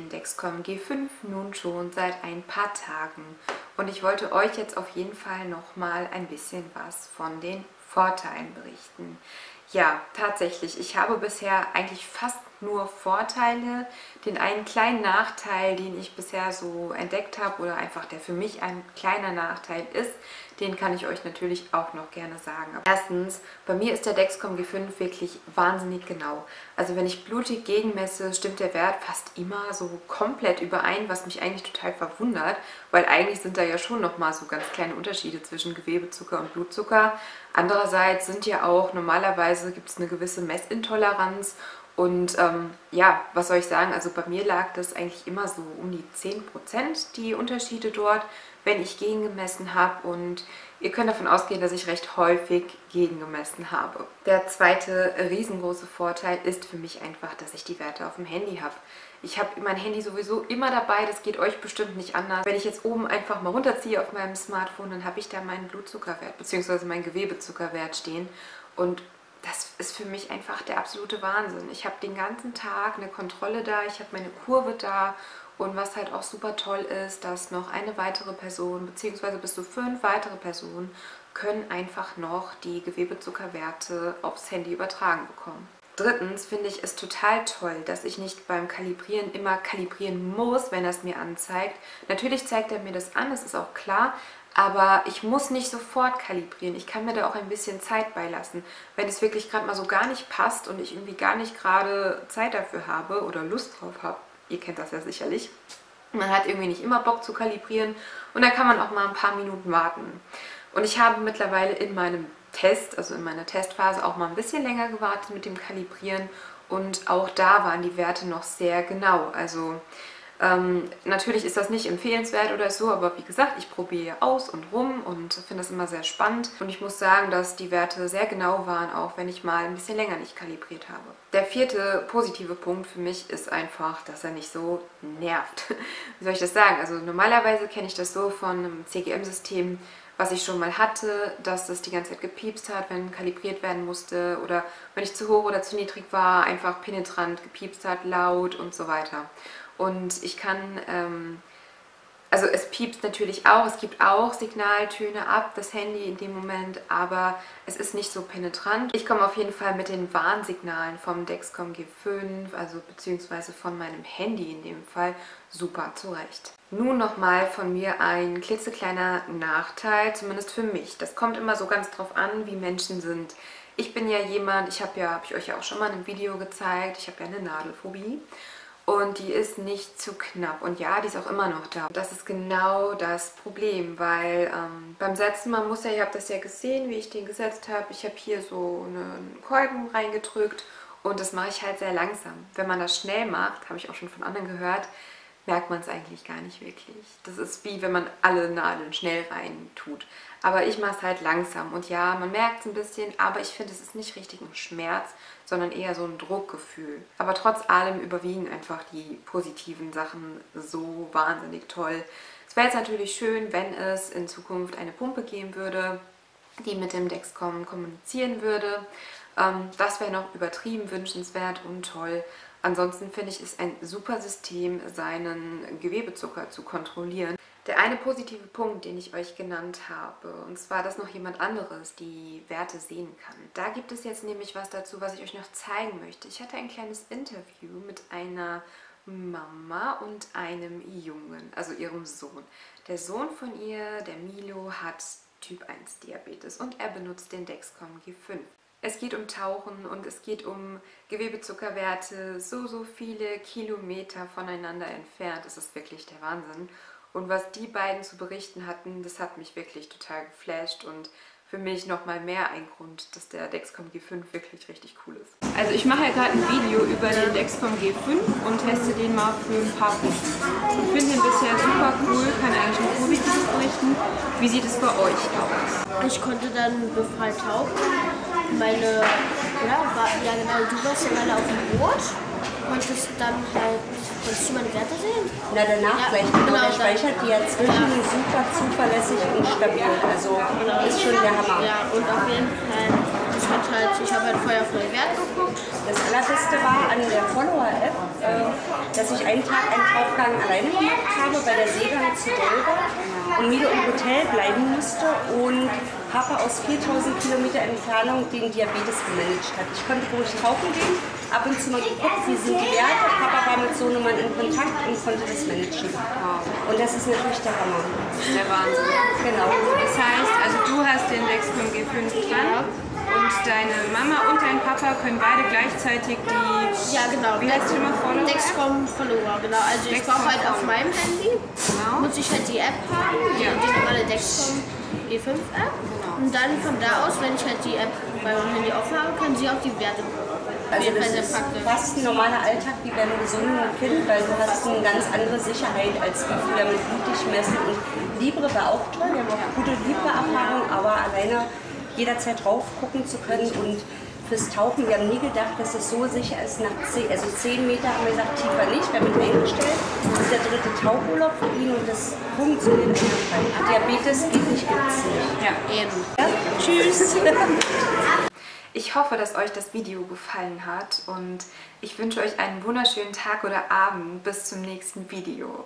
den Dexcom G5 nun schon seit ein paar Tagen und ich wollte euch jetzt auf jeden Fall nochmal ein bisschen was von den Vorteilen berichten. Ja, tatsächlich, ich habe bisher eigentlich fast nur Vorteile. Den einen kleinen Nachteil, den ich bisher so entdeckt habe oder einfach der für mich ein kleiner Nachteil ist, den kann ich euch natürlich auch noch gerne sagen. Erstens, bei mir ist der Dexcom G5 wirklich wahnsinnig genau. Also wenn ich blutig gegenmesse, stimmt der Wert fast immer so komplett überein, was mich eigentlich total verwundert, weil eigentlich sind da ja schon nochmal so ganz kleine Unterschiede zwischen Gewebezucker und Blutzucker. Andererseits sind ja auch, normalerweise gibt es eine gewisse Messintoleranz und ja, was soll ich sagen, also bei mir lag das eigentlich immer so um die 10% die Unterschiede dort, wenn ich gegengemessen habe, und ihr könnt davon ausgehen, dass ich recht häufig gegengemessen habe. Der zweite riesengroße Vorteil ist für mich einfach, dass ich die Werte auf dem Handy habe. Ich habe mein Handy sowieso immer dabei, das geht euch bestimmt nicht anders. Wenn ich jetzt oben einfach mal runterziehe auf meinem Smartphone, dann habe ich da meinen Blutzuckerwert bzw. meinen Gewebezuckerwert stehen, und das ist für mich einfach der absolute Wahnsinn. Ich habe den ganzen Tag eine Kontrolle da, ich habe meine Kurve da, und was halt auch super toll ist, dass noch eine weitere Person bzw. bis zu 5 weitere Personen können einfach noch die Gewebezuckerwerte aufs Handy übertragen bekommen. Drittens finde ich es total toll, dass ich nicht beim Kalibrieren immer kalibrieren muss, wenn er es mir anzeigt. Natürlich zeigt er mir das an, das ist auch klar, aber ich muss nicht sofort kalibrieren. Ich kann mir da auch ein bisschen Zeit beilassen. Wenn es wirklich gerade mal so gar nicht passt und ich irgendwie gar nicht gerade Zeit dafür habe oder Lust drauf habe, ihr kennt das ja sicherlich, man hat irgendwie nicht immer Bock zu kalibrieren und dann kann man auch mal ein paar Minuten warten. Und ich habe mittlerweile in meinem Test, also in meiner Testphase, auch mal ein bisschen länger gewartet mit dem Kalibrieren, und auch da waren die Werte noch sehr genau. Also natürlich ist das nicht empfehlenswert oder so, aber wie gesagt, ich probiere aus und rum und finde das immer sehr spannend. Und ich muss sagen, dass die Werte sehr genau waren, auch wenn ich mal ein bisschen länger nicht kalibriert habe. Der vierte positive Punkt für mich ist einfach, dass er nicht so nervt. Wie soll ich das sagen? Also normalerweise kenne ich das so von einem CGM-System, was ich schon mal hatte, dass es die ganze Zeit gepiepst hat, wenn kalibriert werden musste, oder wenn ich zu hoch oder zu niedrig war, einfach penetrant gepiepst hat, laut und so weiter. Und ich kann, also es piepst natürlich auch, es gibt auch Signaltöne ab, das Handy in dem Moment, aber es ist nicht so penetrant. Ich komme auf jeden Fall mit den Warnsignalen vom Dexcom G5, also beziehungsweise von meinem Handy in dem Fall, super zurecht. Nun nochmal von mir ein klitzekleiner Nachteil, zumindest für mich. Das kommt immer so ganz drauf an, wie Menschen sind. Ich bin ja jemand, hab ich euch ja auch schon mal in einem Video gezeigt, ich habe ja eine Nadelphobie. Und die ist nicht zu knapp. Und ja, die ist auch immer noch da. Das ist genau das Problem, weil beim Setzen, ihr habt das ja gesehen, wie ich den gesetzt habe. Ich habe hier so einen Kolben reingedrückt und das mache ich halt sehr langsam. Wenn man das schnell macht, habe ich auch schon von anderen gehört, merkt man es eigentlich gar nicht wirklich. Das ist wie wenn man alle Nadeln schnell rein tut. Aber ich mache es halt langsam und ja, man merkt es ein bisschen, aber ich finde, es ist nicht richtig ein Schmerz, sondern eher so ein Druckgefühl. Aber trotz allem überwiegen einfach die positiven Sachen so wahnsinnig toll. Es wäre jetzt natürlich schön, wenn es in Zukunft eine Pumpe geben würde, die mit dem Dexcom kommunizieren würde. Das wäre noch übertrieben wünschenswert und toll. Ansonsten finde ich es ein super System, seinen Gewebezucker zu kontrollieren. Der eine positive Punkt, den ich euch genannt habe, und zwar, dass noch jemand anderes die Werte sehen kann. Da gibt es jetzt nämlich was dazu, was ich euch noch zeigen möchte. Ich hatte ein kleines Interview mit einer Mama und einem Jungen, also ihrem Sohn. Der Sohn von ihr, der Milo, hat Typ 1 Diabetes und er benutzt den Dexcom G5. Es geht um Tauchen und es geht um Gewebezuckerwerte so viele Kilometer voneinander entfernt. Das ist wirklich der Wahnsinn. Und was die beiden zu berichten hatten, das hat mich wirklich total geflasht und für mich nochmal mehr ein Grund, dass der Dexcom G5 wirklich richtig cool ist. Also ich mache ja gerade ein Video über den Dexcom G5 und teste den mal für ein paar Wochen. Ich finde den bisher super cool, kann eigentlich nur Positives berichten. Wie sieht es bei euch aus? Ich konnte dann befreit tauchen. Ja genau, du warst ja leider auf dem Boot. Konntest du meine Werte sehen? Na, der Nachrechnen, genau, der speichert die ja super zuverlässig und stabil. Also ist schon der Hammer. Ja, und auf jeden Fall, das ich habe halt vorher auf den Wert geguckt. Das Allerbeste war an der Follower-App, dass ich einen Tag einen Tauchgang alleine gemacht habe, weil der Seegang zu doll war und Milo im Hotel bleiben musste und Papa aus 4000 Kilometer Entfernung den Diabetes gemanagt hat. Ich konnte ruhig tauchen gehen, ab und zu mal geguckt, wie sind die Werte. Papa war mit so einem Mann in Kontakt und konnte das managen. Und das ist natürlich der Hammer. Der Wahnsinn. Genau. Das heißt, also du hast den Dexcom G5 dran und deine Mama und dein Papa können beide gleichzeitig die... Ja, genau. Wie heißt die immer? Follower? Dexcom Follower, genau. Also ich brauche halt auf meinem Handy, muss ich halt die App haben, die normale Dexcom G5 App. Und dann von da aus, wenn ich halt die App bei meinem Handy offen habe, können sie auch die Werte bekommen. Also das ist fast ein normaler Alltag wie beim gesunden Kind, weil du hast eine ganz andere Sicherheit als wie früher mit Blutig messen. Und Libre war auch toll, wir haben auch gute Libre-Erfahrung, aber alleine jederzeit drauf gucken zu können und fürs Tauchen, wir haben nie gedacht, dass es so sicher ist, nach 10 Meter haben wir gesagt, tiefer nicht, wir haben ihn eingestellt. Das ist der 3. Tauchurlaub für ihn und das funktioniert einfach. Diabetes geht nicht, gibt es nicht. Ja, eben. Ja? Tschüss! Ich hoffe, dass euch das Video gefallen hat und ich wünsche euch einen wunderschönen Tag oder Abend. Bis zum nächsten Video.